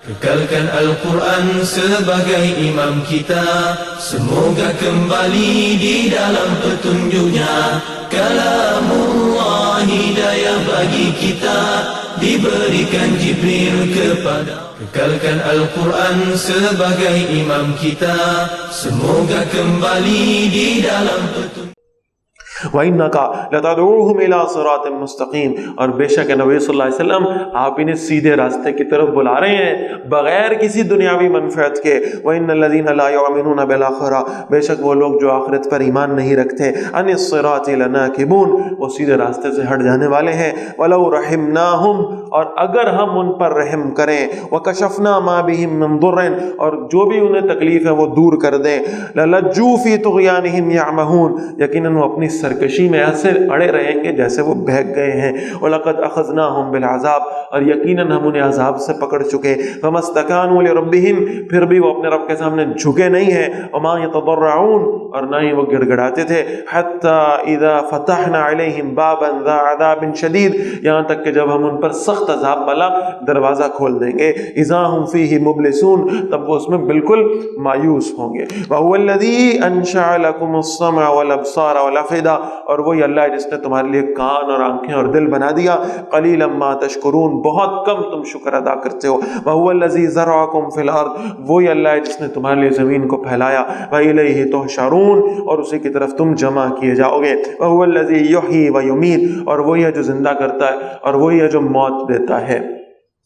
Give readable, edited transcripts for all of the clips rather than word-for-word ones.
Kekalkan Al-Quran sebagai imam kita, semoga kembali di dalam petunjuknya. Kalamullah hidayah bagi kita, diberikan Jibril kepada. Kekalkan Al-Quran sebagai imam kita, semoga kembali di dalam petunjuk. وَإِنَّكَ لَتَدْعُوهُمْ إِلَىٰ صِرَاطٍ مُسْتَقِيمٍ، اور بے شک نبی صلی اللہ علیہ وسلم آپ انہیں سیدھے راستے کی طرف بلا رہے ہیں بغیر کسی دنیاوی منفعت کے۔ وَإِنَّ الَّذِينَ لَا يُؤْمِنُونَ بِالْآخِرَةِ، بے شک وہ لوگ جو آخرت پر ایمان نہیں رکھتے، عَنِ الصِّرَاطِ لَنَاكِبُونَ، وہ سیدھے راستے سے ہٹ جانے والے ہیں۔ وَلَوْ رَحِمْنَاهُمْ، اور اگر ہم ان پر رحم کریں، وَكَشَفْنَا مَا بِهِم مِّن ضُرٍّ، اور جو بھی انہیں تکلیف ہے وہ دور کر دیں، لَلَجُّوا فِي طُغْيَانِهِمْ يَعْمَهُونَ، یقیناً وہ اپنی سرکشی میں ایسے اڑے رہیں گے جیسے وہ بہک گئے ہیں۔ وَلَقَدْ أَخَذْنَاهُمْ بِالْعَذَابِ، اور یقیناً ہم انہیں عذاب سے پکڑ چکے۔ فَمَا اسْتَكَانُوا لِرَبِّهِمْ، پھر بھی وہ اپنے رب کے سامنے جھکے نہیں ہیں۔ وَمَا يَتَضَرَّعُونَ، اور نہ ہی وہ گڑ گڑاتے تھے۔ حَتَّى إِذَا فَتَحْنَا عَلَيْهِمْ بَابًا ذَا عَذَابٍ شَدِيدٍ، یہاں تک کہ جب ہم ان پر سخت عذاب والا دروازہ کھول دیں گے۔ إِذَا هُمْ فِيهِ مُبْلِسُونَ، تب وہ اس میں بالکل مایوس ہوں گے۔ وَهُوَ الَّذِي أَنشَأَ لَكُمُ السَّمْعَ وَالْأَبْصَارَ وَالْأَفْئِدَةَ، اور وہی اللہ ہے جس نے تمہارے لیے کان اور آنکھیں اور دل بنا دیا۔ قلیلا ما تشکرون، بہت کم تم شکر ادا کرتے ہو۔ وہو الذی زرعکم فی الارض، وہی اللہ ہے جس نے تمہارے لیے زمین کو پھیلایا۔ والیہ تحشرون، اور اسی کی طرف تم جمع کیے جاؤ گے۔ وہو الذی یحیی ویمیت، اور وہی ہے جو زندہ کرتا ہے اور وہی ہے جو موت دیتا ہے۔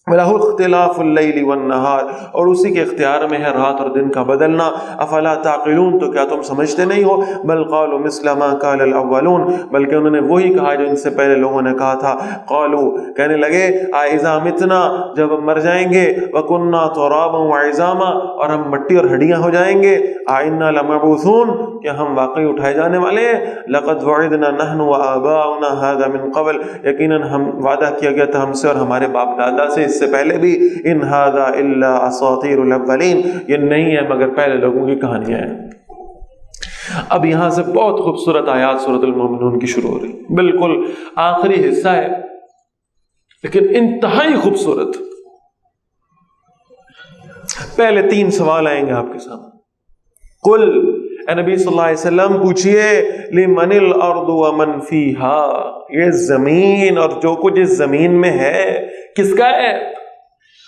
وَلَهُ اخْتِلَافُ اللَّيْلِ وَالنَّهَارِ، اور اسی کے اختیار میں ہے رات اور دن کا بدلنا۔ أَفَلَا تَعْقِلُونَ، تو کیا تم سمجھتے نہیں ہو؟ بَلْ قَالُوا مِثْلَ مَا قَالَ الْأَوَّلُونَ، بلکہ انہوں نے وہی کہا جو ان سے پہلے لوگوں نے کہا تھا۔ قَالُوا، کہنے لگے، أَإِذَا مِتْنَا، جب ہم مر جائیں گے، وَكُنَّا تُرَابًا وَعِظَامًا، اور ہم مٹی اور ہڈیاں ہو جائیں گے، أَإِنَّا لَمَبْعُوثُونَ، کیا ہم واقعی اٹھائے جانے والے ہیں؟ لَقَدْ وُعِدْنَا نَحْنُ وَآبَاؤُنَا هَذَا مِنْ قَبْلُ، یقیناً ہم وعدہ کیا گیا تھا ہم سے اور ہمارے باپ دادا سے اس سے پہلے بھی۔ ان هذا الا اساطیر الاولین، یہ نہیں ہے مگر پہلے لوگوں کی کہانیاں ہیں۔ اب یہاں سے بہت خوبصورت آیات سورۃ المومنون کی شروع ہو رہی، بالکل آخری حصہ ہے لیکن انتہائی خوبصورت۔ پہلے 3 سوال آئیں گے آپ کے سامنے۔ قل، اے نبی صلی اللہ علیہ وسلم پوچھئے، لمن الارض ومن فیہا، یہ زمین اور جو کچھ اس زمین میں ہے کس کا ہے؟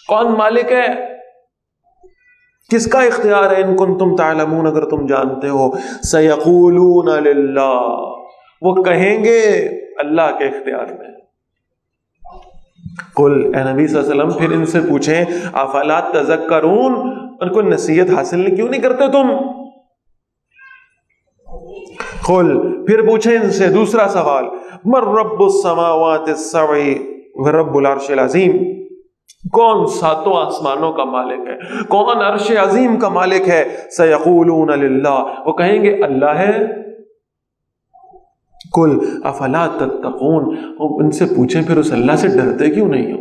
کون مالک ہے؟ کس کا اختیار ہے؟ ان کنتم تعلمون، اگر تم جانتے ہو۔ سیقولون للہ، وہ کہیں گے اللہ کے اختیار میں۔ قل، اے نبی صلی اللہ علیہ وسلم پھر ان سے پوچھیں، افلا تذکرون، ان کو نصیحت حاصل کیوں نہیں کرتے تم؟ قل، پھر پوچھیں ان سے دوسرا سوال، من رب السماوات السبع ورب العرش العظیم، کون 7 آسمانوں کا مالک ہے؟ کون عرش عظیم کا مالک ہے؟ سیقولون للہ، وہ کہیں گے اللہ ہے۔ قل افلا تتقون، ان سے پوچھیں پھر اس اللہ سے ڈرتے کیوں نہیں ہو؟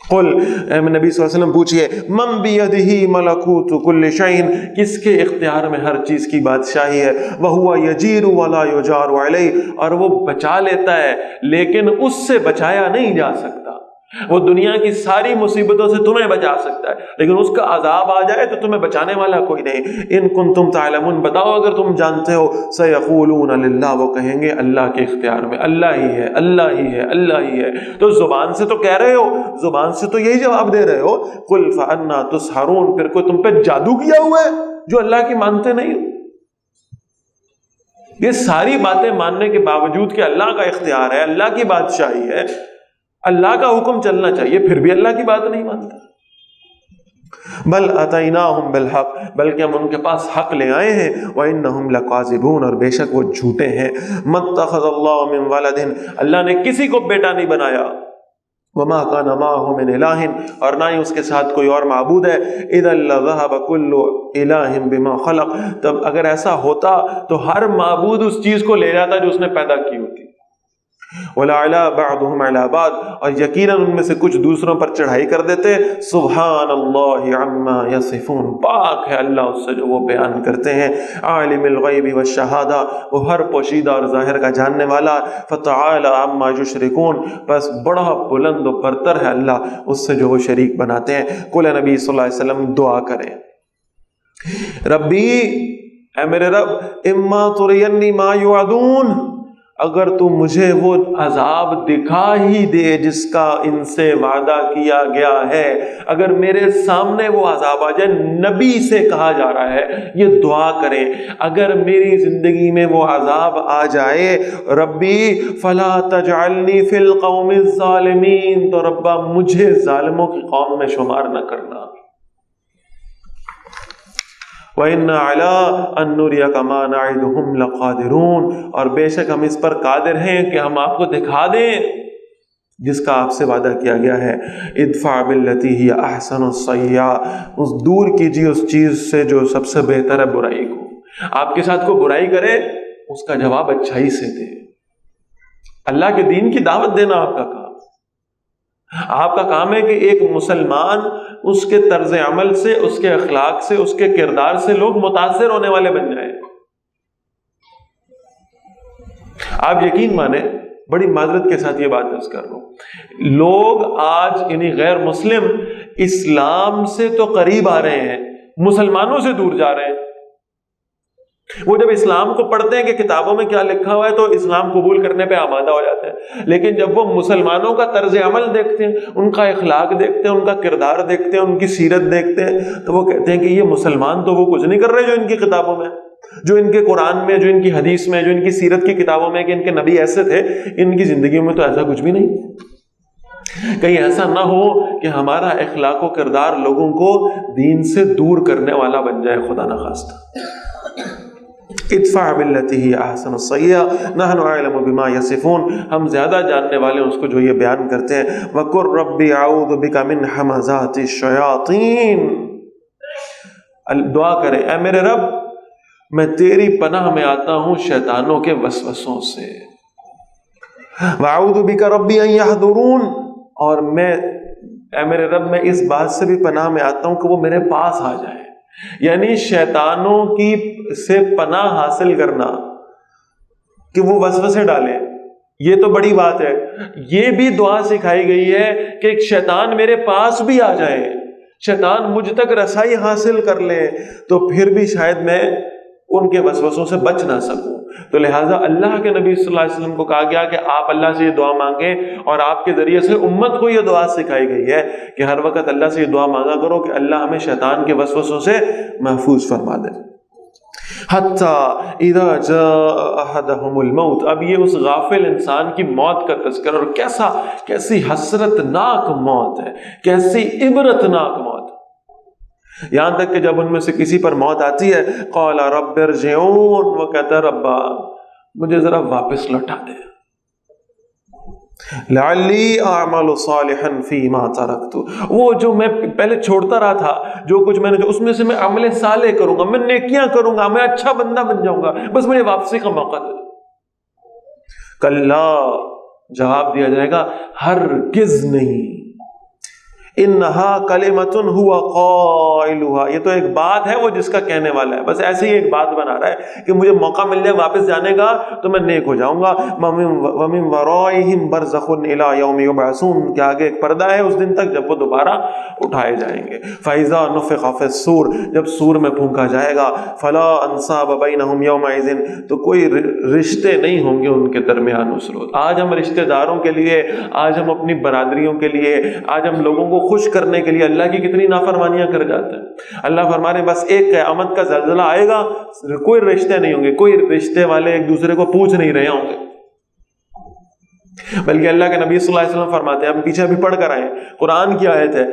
قل، اے نبی صلی اللہ علیہ وسلم پوچھئے، من بیدہ ملکوت کل شیء، کس کے اختیار میں ہر چیز کی بادشاہی ہے؟ وہو یجیر ولا یجار علیہ، اور وہ بچا لیتا ہے لیکن اس سے بچایا نہیں جا سکتا۔ وہ دنیا کی ساری مصیبتوں سے تمہیں بچا سکتا ہے لیکن اس کا عذاب آ جائے تو تمہیں بچانے والا کوئی نہیں۔ ان کنتم تعلمون، بتاؤ اگر تم جانتے ہو۔ سیقولون للہ، وہ کہیں گے اللہ کے اختیار میں، اللہ ہی ہے، اللہ ہی ہے، اللہ ہی ہے۔ تو زبان سے تو کہہ رہے ہو، زبان سے تو یہی جواب دے رہے ہو۔ قل فأنا تسحرون، پھر کوئی تم پہ جادو کیا ہوا ہے جو اللہ کی مانتے نہیں ہو؟ یہ ساری باتیں ماننے کے باوجود کہ اللہ کا اختیار ہے، اللہ کی بادشاہی ہے، اللہ کا حکم چلنا چاہیے، پھر بھی اللہ کی بات نہیں مانتا۔ بل اتیناہم بالحق، بلکہ ہم ان کے پاس حق لے آئے ہیں۔ وانہم لکاذبون، اور بے شک وہ جھوٹے ہیں۔ ما اتخذ اللہ من ولد، اللہ نے کسی کو بیٹا نہیں بنایا۔ وما کان معہ من الہ، اور نہ ہی اس کے ساتھ کوئی اور معبود ہے۔ اذا لذهب كل الہ بما خلق، تب اگر ایسا ہوتا تو ہر معبود اس چیز کو لے جاتا جو اس نے پیدا کی ہوتی۔ وَلَعَلَى بَعْضُهُمْ عَلَى بَعْضٍ، اور یقیناً ان میں سے کچھ دوسروں پر چڑھائی کر دیتے. سبحان اللہ عما یصفون، پاک ہے اللہ اس سے جو وہ بیان کرتے ہیں. عالم الغیب والشہادہ، وہ ہر پوشیدہ اور ظاہر کا جاننے والا. فتعالی عما یشرکون، بس بڑا بلند و برتر ہے اللہ اس سے جو وہ شریک بناتے ہیں. قل نبی صلی اللہ علیہ وسلم دعا کریں، ربی، اے میرے رب، اما ترینی ما یوعدون، اگر تو مجھے وہ عذاب دکھا ہی دے جس کا ان سے وعدہ کیا گیا ہے، اگر میرے سامنے وہ عذاب آ جائے، نبی سے کہا جا رہا ہے یہ دعا کریں، اگر میری زندگی میں وہ عذاب آ جائے، ربی فلا تجعلنی فی القوم الظالمین، تو ربا مجھے ظالموں کی قوم میں شمار نہ کرنا. وَإِنَّا عَلَىٰ أَن نُّرِيَكَ مَا نَعِدُهُمْ لَقَادِرُونَ، اور بے شک ہم اس پر قادر ہیں کہ ہم آپ کو دکھا دیں جس کا آپ سے وعدہ کیا گیا ہے. ادفع باللتی ہی احسن السیئۃ، اس دور کیجیے اس چیز سے جو سب سے بہتر ہے برائی کو. آپ کے ساتھ کوئی برائی کرے اس کا جواب اچھائی سے دے. اللہ کے دین کی دعوت دینا آپ کا کام. آپ کا کام ہے کہ ایک مسلمان اس کے طرز عمل سے، اس کے اخلاق سے، اس کے کردار سے لوگ متاثر ہونے والے بن جائیں. آپ یقین مانیں، بڑی معذرت کے ساتھ یہ بات عرض کر رہا ہوں، لوگ آج یعنی غیر مسلم اسلام سے تو قریب آ رہے ہیں، مسلمانوں سے دور جا رہے ہیں. وہ جب اسلام کو پڑھتے ہیں کہ کتابوں میں کیا لکھا ہوا ہے تو اسلام قبول کرنے پہ آمادہ ہو جاتے ہیں، لیکن جب وہ مسلمانوں کا طرز عمل دیکھتے ہیں، ان کا اخلاق دیکھتے ہیں، ان کا کردار دیکھتے ہیں، ان کی سیرت دیکھتے ہیں، تو وہ کہتے ہیں کہ یہ مسلمان تو وہ کچھ نہیں کر رہے جو ان کی کتابوں میں، جو ان کے قرآن میں، جو ان کی حدیث میں، جو ان کی سیرت کی کتابوں میں کہ ان کے نبی ایسے تھے، ان کی زندگیوں میں تو ایسا کچھ بھی نہیں. کہیں ایسا نہ ہو کہ ہمارا اخلاق و کردار لوگوں کو دین سے دور کرنے والا بن جائے، خدا نخواستہ. ادفع باللتی ہی احسن السیئۃ نحن اعلم بما یصفون، ہم زیادہ جاننے والے ہیں اس کو جو یہ بیان کرتے ہیں. وقل رب اعوذ بک من ہمزات الشیاطین، دعا کریں اے میرے رب میں تیری پناہ میں آتا ہوں شیطانوں کے وسوسوں سے. واعوذ بک ربی ان یحضرون، اور میں اے میرے رب میں اس بات سے بھی پناہ میں آتا ہوں کہ وہ میرے پاس آ جائیں. یعنی شیطانوں کی سے پناہ حاصل کرنا کہ وہ وسوسے ڈالیں، یہ تو بڑی بات ہے. یہ بھی دعا سکھائی گئی ہے کہ ایک شیطان میرے پاس بھی آ جائے، شیطان مجھ تک رسائی حاصل کر لے، تو پھر بھی شاید میں ان کے وسوسوں سے بچ نہ سکوں. تو لہٰذا اللہ کے نبی صلی اللہ علیہ وسلم کو کہا گیا کہ آپ اللہ سے یہ دعا مانگیں، اور آپ کے ذریعے سے امت کو یہ دعا سکھائی گئی ہے کہ ہر وقت اللہ سے یہ دعا مانگا کرو کہ اللہ ہمیں شیطان کے وسوسوں سے محفوظ فرما دے. حتی اذا جاء احدهم الموت، اب یہ اس غافل انسان کی موت کا تذکرہ، اور کیسی حسرت ناک موت ہے، کیسی عبرت ناک موت. یہاں تک کہ جب ان میں سے کسی پر موت آتی ہے، قال رب ارجعون، وہ کہتا ہے ربا مجھے ذرا واپس لوٹا دے، لعلی اعمل صالحا فیما ترکت، وہ جو میں پہلے چھوڑتا رہا تھا، جو کچھ میں نے، اس میں سے میں عمل صالح کروں گا، میں نیکیاں کروں گا، میں اچھا بندہ بن جاؤں گا، بس مجھے واپسی کا موقع دے. کلا، جواب دیا جائے گا ہرگز نہیں. انہا کلمۃ ہوا قائلھا، یہ تو ایک بات ہے وہ جس کا کہنے والا ہے، بس ایسے ہی ایک بات بنا رہا ہے کہ مجھے موقع مل جائے واپس جانے کا تو میں نیک ہو جاؤں گا. ومن ورائہم برزخ الی یوم یبعثون، کہ آگے ایک پردہ ہے اس دن تک جب وہ دوبارہ اٹھائے جائیں گے. فاذا نفخ فی الصور، جب سور میں پھونکا جائے گا، فلا انصاب بینہم یومئذ، تو کوئی رشتے نہیں ہوں گے ان کے درمیان اس روز. آج ہم رشتہ داروں کے لیے، آج ہم اپنی برادریوں کے لیے، آج ہم لوگوں کو خوش کرنے کے لیے اللہ کی کتنی نافرمانیاں کر جاتے ہیں. اللہ فرما رہے ہیں بس ایک قیامت کا زلزلہ آئے گا، کوئی رشتے نہیں ہوں گے، کوئی رشتے والے ایک دوسرے کو پوچھ نہیں رہے ہوں گے، بلکہ اللہ کے نبی صلی اللہ علیہ وسلم فرماتے ہیں، ہم پیچھے ابھی پڑھ کر آئے ہیں، قرآن کی آیت ہے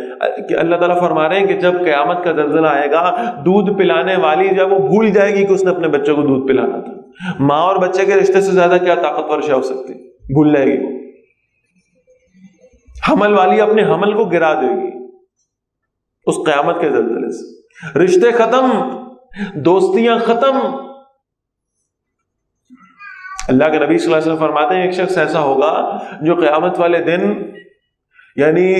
کہ اللہ تعالیٰ فرما رہے ہیں کہ جب قیامت کا زلزلہ آئے گا، دودھ پلانے والی جب وہ بھول جائے گی کہ اس نے اپنے بچے کو دودھ پلانا تھا. ماں اور بچے کے رشتے سے زیادہ کیا طاقتور شے ہو سکتی، بھول جائے گی. حمل والی اپنے حمل کو گرا دے گی اس قیامت کے زلزلے سے. رشتے ختم، دوستیاں ختم. اللہ کے نبی صلی اللہ علیہ وسلم فرماتے ہیں ایک شخص ایسا ہوگا جو قیامت والے دن یعنی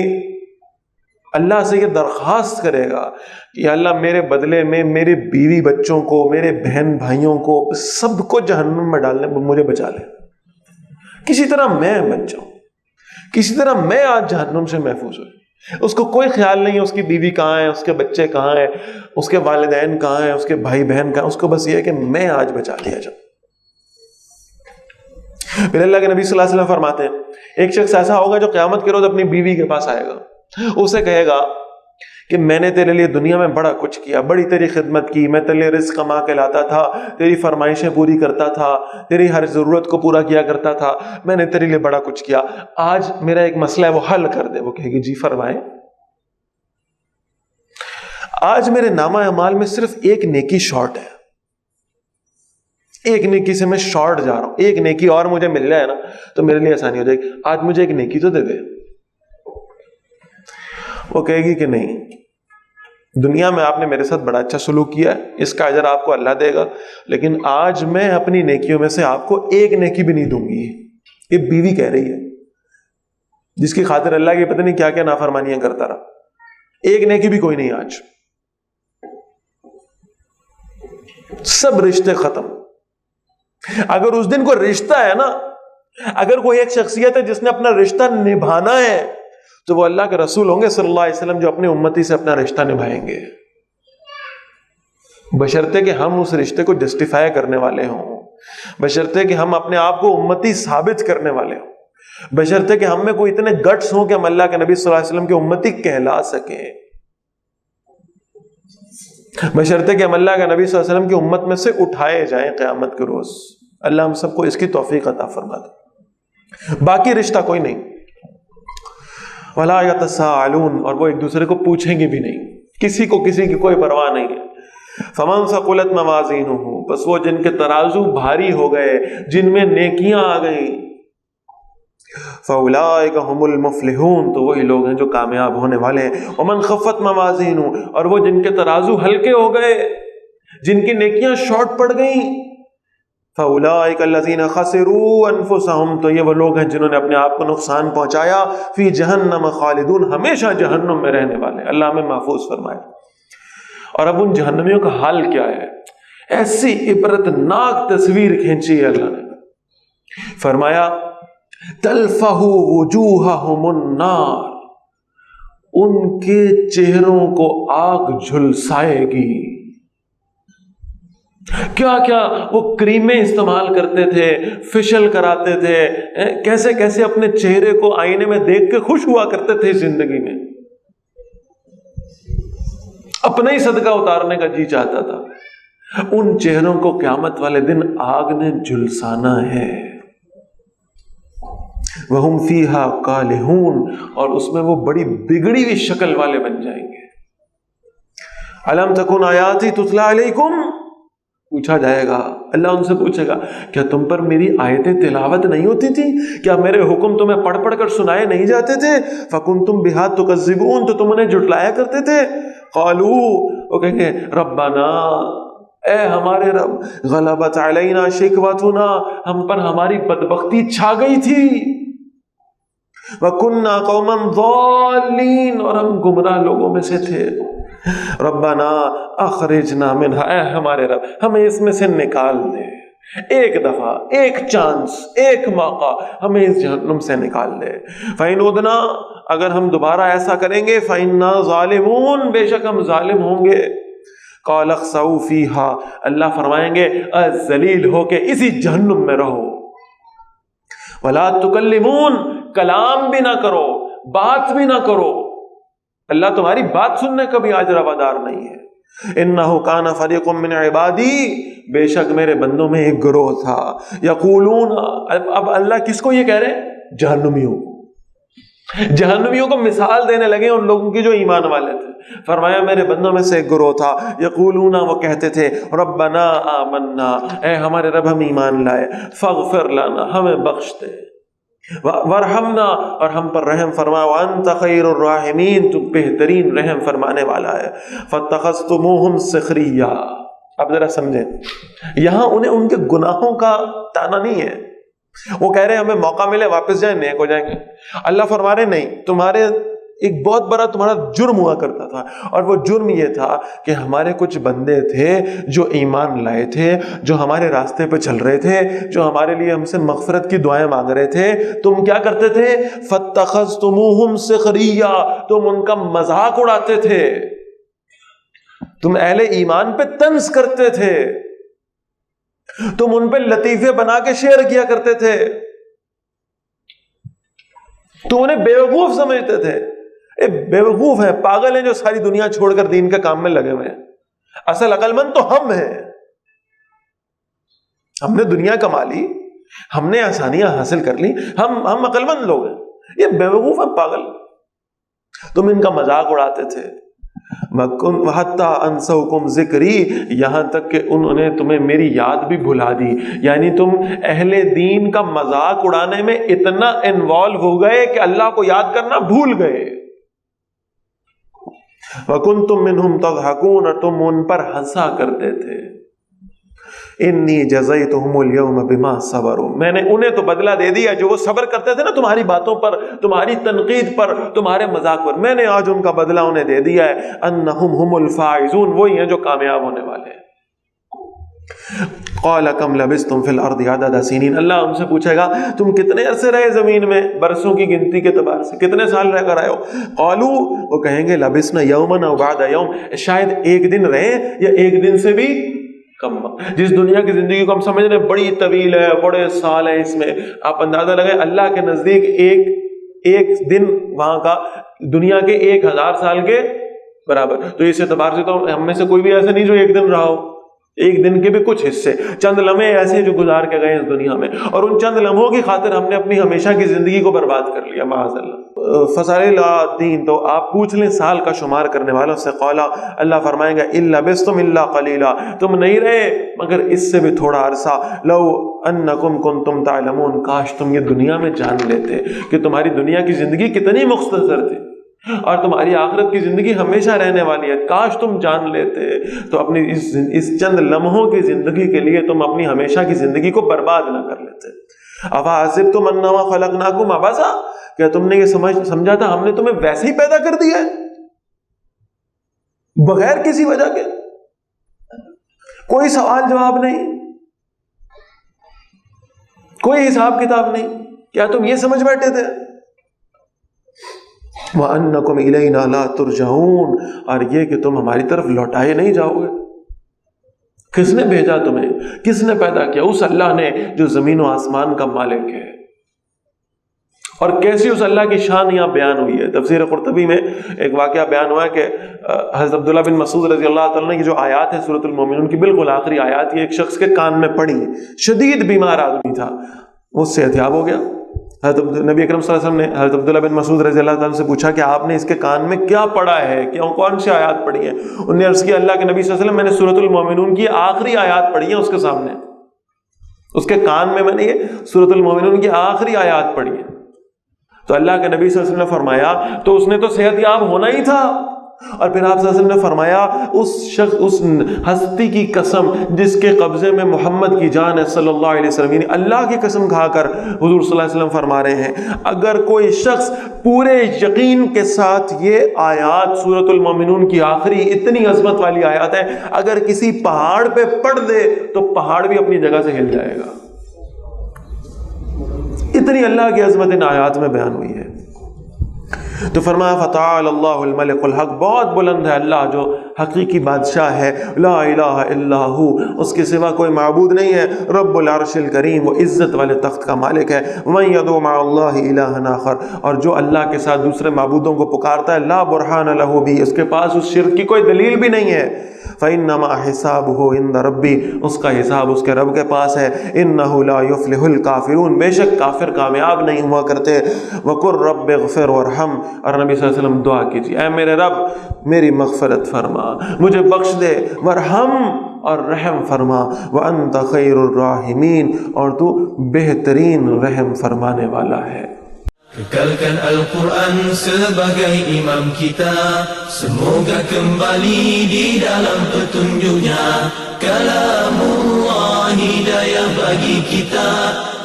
اللہ سے یہ درخواست کرے گا کہ یا اللہ میرے بدلے میں میرے بیوی بچوں کو، میرے بہن بھائیوں کو، سب کو جہنم میں ڈالنے مجھے بچا لے، کسی طرح میں بچ جاؤں، کسی طرح میں آج جہنم سے محفوظ ہوں۔ اس کو کوئی خیال نہیں ہے اس کی بیوی کہاں ہے، اس کے بچے کہاں ہیں، اس کے والدین کہاں ہیں، اس کے بھائی بہن کہاں، اس کو بس یہ ہے کہ میں آج بچا لیا جاؤں۔ پھر اللہ کے نبی صلی اللہ علیہ وسلم فرماتے ہیں ایک شخص ایسا ہوگا جو قیامت کے روز اپنی بیوی کے پاس آئے گا، اسے کہے گا کہ میں نے تیرے لیے دنیا میں بڑا کچھ کیا، بڑی تیری خدمت کی، میں تیرے لیے رزق کما کے لاتا تھا، تیری فرمائشیں پوری کرتا تھا، تیری ہر ضرورت کو پورا کیا کرتا تھا، میں نے تیرے لیے بڑا کچھ کیا، آج میرا ایک مسئلہ ہے وہ حل کر دے۔ وہ کہے گی جی فرمائیں۔ آج میرے نامہ اعمال میں صرف ایک نیکی شارٹ ہے، ایک نیکی سے میں شارٹ جا رہا ہوں، ایک نیکی اور مجھے مل جائے نا تو میرے لیے آسانی ہو جائے گی، آج مجھے ایک نیکی تو دے دے۔ وہ کہے گی کہ نہیں، دنیا میں آپ نے میرے ساتھ بڑا اچھا سلوک کیا ہے، اس کا اجر آپ کو اللہ دے گا، لیکن آج میں اپنی نیکیوں میں سے آپ کو ایک نیکی بھی نہیں دوں گی۔ یہ بیوی کہہ رہی ہے جس کی خاطر اللہ کی پتہ نہیں کیا کیا نافرمانیاں کرتا رہا، ایک نیکی بھی کوئی نہیں آج، سب رشتے ختم۔ اگر اس دن کوئی رشتہ ہے نا، اگر کوئی ایک شخصیت ہے جس نے اپنا رشتہ نبھانا ہے تو وہ اللہ کے رسول ہوں گے صلی اللہ علیہ وسلم، جو اپنے امتی سے اپنا رشتہ نبھائیں گے، بشرطے کہ ہم اس رشتے کو جسٹیفائی کرنے والے ہوں، بشرطے کہ ہم اپنے آپ کو امتی ثابت کرنے والے ہوں، بشرطے کہ ہم میں کوئی اتنے گٹس ہوں کہ ہم اللہ کے نبی صلی اللہ علیہ وسلم کے امتی کہلا سکیں، بشرطے کہ ہم اللہ کے نبی صلی اللہ علیہ وسلم کی امت میں سے اٹھائے جائیں قیامت کے روز۔ اللہ ہم سب کو اس کی توفیق عطا فرما دے۔ باقی رشتہ کوئی نہیں۔ وَلَا يَتَسَاءَلُونَ، اور وہ ایک دوسرے کو پوچھیں گے بھی نہیں، کسی کو کسی کی کوئی پرواہ نہیں ہے۔ فَمَنْ ثَقُلَتْ مَوَازِينُهُ، بس وہ جن کے ترازو بھاری ہو گئے، جن میں نیکیاں آ گئیں، فَأُولَٰئِكَ هُمُ الْمُفْلِحُونَ، تو وہی لوگ ہیں جو کامیاب ہونے والے ہیں۔ وَمَنْ خَفَّتْ مَوَازِينُهُ، اور وہ جن کے ترازو ہلکے ہو گئے، جن کی نیکیاں شارٹ پڑ گئیں، فَأُولَٰئِكَ الَّذِينَ خَسِرُوا أَنفُسَهُمْ، تو یہ وہ لوگ ہیں جنہوں نے اپنے آپ کو نقصان پہنچایا، فی جہنم خالدون، ہمیشہ جہنم میں رہنے والے۔ اللہ ہمیں محفوظ فرمائے۔ اور اب ان جہنمیوں کا حال کیا ہے؟ ایسی عبرتناک تصویر کھینچی ہے اللہ نے، فرمایا تلفح وجوہہم النار، ان کے چہروں کو آگ جھلسائے گی۔ کیا کیا وہ کریمیں استعمال کرتے تھے، فیشل کراتے تھے، کیسے کیسے اپنے چہرے کو آئینے میں دیکھ کے خوش ہوا کرتے تھے زندگی میں، اپنا ہی صدقہ اتارنے کا جی چاہتا تھا، ان چہروں کو قیامت والے دن آگ نے جھلسانا ہے۔ وَهُمْ فِيهَا كَالِحُونَ، اور اس میں وہ بڑی بگڑی ہوئی شکل والے بن جائیں گے۔ أَلَمْ تَكُنْ آيَاتِي تُتْلَى عَلَيْكُمْ، پوچھا جائے گا، اللہ ان سے پوچھے گا کیا تم پر میری آیتیں تلاوت نہیں ہوتی تھی؟ کیا میرے حکم تمہیں پڑھ پڑھ کر سنائے نہیں جاتے تھے؟ فَكُنْتُمْ بِهَا تُكَذِّبُونَ، تو تم انہیں جھٹلایا کرتے تھے۔ قَالُوا، وہ کہیں گے رَبَّنَا، اے ہمارے رب، غلبت علینا شکوتنا، ہم پر ہماری بدبختی چھا گئی تھی، وَكُنَّا قَوْمًا ضَالِّينَ، اور ہم گمراہ لوگوں میں سے تھے۔ ربنا اخرجنا منہا، اے ہمارے رب ہمیں اس میں سے نکال دے، ایک دفعہ، ایک چانس، ایک موقع ہمیں اس جہنم سے نکال دے۔ فَإِنْ عُدْنَا، اگر ہم دوبارہ ایسا کریں گے، فَإِنَّا ظَالِمُونَ، بے شک ہم ظالم ہوں گے۔ قَالَ اخْسَئُوا فِيهَا، اللہ فرمائیں گے ذلیل ہو کے اسی جہنم میں رہو۔ وَلَا تُكَلِّمُونَ، کلام بھی نہ کرو، بات بھی نہ کرو، اللہ تمہاری بات سننے کا بھی آج روادار نہیں ہے۔ انہو کان فریق من عبادی، بے شک میرے بندوں میں ایک گروہ تھا، یقولون، اب اللہ کس کو یہ کہہ رہے ہیں؟ جہنمیوں کو، جہنمیوں کو مثال دینے لگے ان لوگوں کی جو ایمان والے تھے۔ فرمایا میرے بندوں میں سے ایک گروہ تھا، یقولون، وہ کہتے تھے ربنا آمنا، اے ہمارے رب ہم ایمان لائے، فاغفر لنا، ہمیں بخش دے، وارحمنا، اور ہم پر رحم فرما، وانت خیر الراحمین، تو بہترین رحم فرمانے والا ہے۔ فاتخذتموہم سخریا، اب ذرا سمجھیں، یہاں انہیں ان کے گناہوں کا تانا نہیں ہے، وہ کہہ رہے ہیں ہمیں موقع ملے واپس جائیں نیک ہو جائیں گے. اللہ فرما رہے نہیں، تمہارے ایک بہت بڑا تمہارا جرم ہوا کرتا تھا، اور وہ جرم یہ تھا کہ ہمارے کچھ بندے تھے جو ایمان لائے تھے، جو ہمارے راستے پہ چل رہے تھے، جو ہمارے لیے ہم سے مغفرت کی دعائیں مانگ رہے تھے. تم کیا کرتے تھے؟ فَاتَّخَذْتُمُوهُمْ سِخْرِيًّا، تم ان کا مذاق اڑاتے تھے، تم اہل ایمان پہ طنز کرتے تھے، تم ان پہ لطیفے بنا کے شیئر کیا کرتے تھے، تم انہیں بیوقوف سمجھتے تھے. بیوقوف ہیں، پاگل ہیں جو ساری دنیا چھوڑ کر دین کے کام میں لگے ہوئے ہیں. اصل عقل مند تو ہم ہیں، ہم نے دنیا کما لی، ہم نے آسانیاں حاصل کر لی، ہم عقل مند لوگ ہیں. یہ بیوقوف ہیں، پاگل. تم ان کا مذاق اڑاتے تھے. وَحَتَّى أَنسَوْكُمْ ذِكْرِي، یہاں تک کہ انہوں نے تمہیں میری یاد بھی بھلا دی. یعنی تم اہل دین کا مذاق اڑانے میں اتنا انوالو ہو گئے کہ اللہ کو یاد کرنا بھول گئے. وَكُنْتُم مِّنْهُمْ تَضْحَكُونَ، اور تم ان پر ہنسا کرتے تھے. انی جزیتہم اليوم بما صبروا، میں نے انہیں تو بدلہ دے دیا جو وہ صبر کرتے تھے نا تمہاری باتوں پر، تمہاری تنقید پر، تمہارے مذاق پر. میں نے آج ان کا بدلہ انہیں دے دیا ہے. انہم هم الفائزون، وہی ہیں جو کامیاب ہونے والے ہیں. قال کم لبثتم فی الارض عدد سنین، اللہ ہم سے پوچھے گا تم کتنے عرصے رہے زمین میں برسوں کی گنتی کے اعتبار سے، کتنے سال رہ کر آئے ہو؟ قالوا، وہ کہیں گے لبثنا یوما او بعد یوم، شاید ایک دن رہے یا ایک دن سے بھی کم. جس دنیا کی زندگی کو ہم سمجھ رہے ہیں بڑی طویل ہے، بڑے سال ہیں اس میں، آپ اندازہ لگائیں اللہ کے نزدیک ایک دن وہاں کا دنیا کے 1000 سال کے برابر. تو اس اعتبار سے تو ہم میں سے کوئی بھی ایسا نہیں جو ایک دن رہا ہو. ایک دن کے بھی کچھ حصے، چند لمحے ایسے جو گزار کے گئے اس دنیا میں، اور ان چند لمحوں کی خاطر ہم نے اپنی ہمیشہ کی زندگی کو برباد کر لیا معاذ اللہ. فَسَأَلَ الدین، تو آپ پوچھ لیں سال کا شمار کرنے والوں سے. قَالَ، اللہ فرمائیں گا إِلَّا بِسْتُمْ إِلَّا قَلِيلًا، تم نہیں رہے مگر اس سے بھی تھوڑا عرصہ. لَوْ أَنَّكُمْ كُنْتُمْ تَعْلَمُونَ، کاش تم یہ دنیا میں جان لیتے کہ تمہاری دنیا کی زندگی کتنی مختصر تھی اور تمہاری آخرت کی زندگی ہمیشہ رہنے والی ہے. کاش تم جان لیتے تو اپنی اس چند لمحوں کی زندگی کے لیے تم اپنی ہمیشہ کی زندگی کو برباد نہ کر لیتے. أَفَحَسِبْتُمْ أَنَّمَا خَلَقْنَاكُمْ عَبَثًا، کیا تم نے یہ سمجھا تھا ہم نے تمہیں ویسے ہی پیدا کر دیا ہے بغیر کسی وجہ کے؟ کوئی سوال جواب نہیں، کوئی حساب کتاب نہیں. کیا تم یہ سمجھ بیٹھے تھے؟ وَأَنَّكُمْ إِلَيْنَا لَا تُرْجَعُونَ، اور یہ کہ تم ہماری طرف لوٹائے نہیں جاؤ گے. کس نے بھیجا تمہیں؟ کس نے پیدا کیا؟ اس اللہ نے جو زمین و آسمان کا مالک ہے. اور کیسی اس اللہ کی شان یہاں بیان ہوئی ہے. تفسیر قرطبی میں ایک واقعہ بیان ہوا ہے کہ حضرت عبداللہ بن مسعود رضی اللہ تعالیٰ کی جو آیات ہے سورۃ المؤمنون کی بالکل آخری آیات، یہ ایک شخص کے کان میں پڑی. شدید بیمار آدمی تھا، وہ صحت یاب ہو گیا. حضرت نبی اکرم صلی اللہ علیہ وسلم نے حضرت عبداللہ بن مسعود رضی اللہ تعالیٰ سے پوچھا کہ آپ نے اس کے کان میں کیا پڑھا ہے، کون سی آیات پڑھی ہیں؟ انہوں نے عرض کیا اللہ کے نبی صلی اللہ علیہ وسلم میں نے سورۃ المؤمنون کی آخری آیات پڑھی ہیں اس کے سامنے، اس کے کان میں نے یہ سورۃ المؤمنون کی آخری آیات پڑھی ہیں. تو اللہ کے نبی صلی اللہ علیہ وسلم نے فرمایا تو اس نے تو صحت یاب ہونا ہی تھا. اور پھر آپ صلی اللہ علیہ وسلم نے فرمایا اس ہستی کی قسم جس کے قبضے میں محمد کی جان ہے صلی اللہ علیہ وسلم، یعنی اللہ کی قسم کھا کر حضور صلی اللہ علیہ وسلم فرما رہے ہیں اگر کوئی شخص پورے یقین کے ساتھ یہ آیات سورۃ المؤمنون کی آخری اتنی عظمت والی آیات ہے اگر کسی پہاڑ پہ پڑھ دے تو پہاڑ بھی اپنی جگہ سے ہل جائے گا. اتنی اللہ کی عظمت ان آیات میں بیان ہوئی ہے. تو فرمایا فتعال اللہ الملک الحق، بہت بلند ہے اللہ جو حقیقی بادشاہ ہے. لا الہ الا ہو، اس کے سوا کوئی معبود نہیں ہے. رب العرش الکریم، وہ عزت والے تخت کا مالک ہے. ومن یدعو مع اللہ الہا آخر، اور جو اللہ کے ساتھ دوسرے معبودوں کو پکارتا ہے لا برہان لہ بھی، اس کے پاس اس شرک کی کوئی دلیل بھی نہیں ہے. فإنما حسابه عند ربی، اس کا حساب اس کے رب کے پاس ہے. انہ لا یفلح الکافرون، بے شک کافر کامیاب نہیں ہوا کرتے. وقل رب اغفر وارحم، اور نبی صلی اللہ علیہ وسلم دعا کیجیے اے میرے رب میری مغفرت فرما، مجھے بخش دے. ورحم، اور رحم فرما. وانت خیر الراحمین، اور تو بہترین رحم فرمانے والا ہے. Kekalkan Al-Quran sebagai imam kita, semoga kembali di dalam petunjuknya. Kalamullah hidayah bagi kita,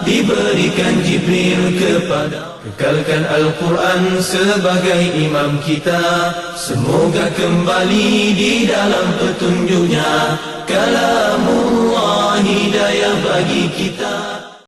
diberikan Jibril kepada. Kekalkan Al-Quran sebagai imam kita, semoga kembali di dalam petunjuknya. Kalamullah hidayah bagi kita.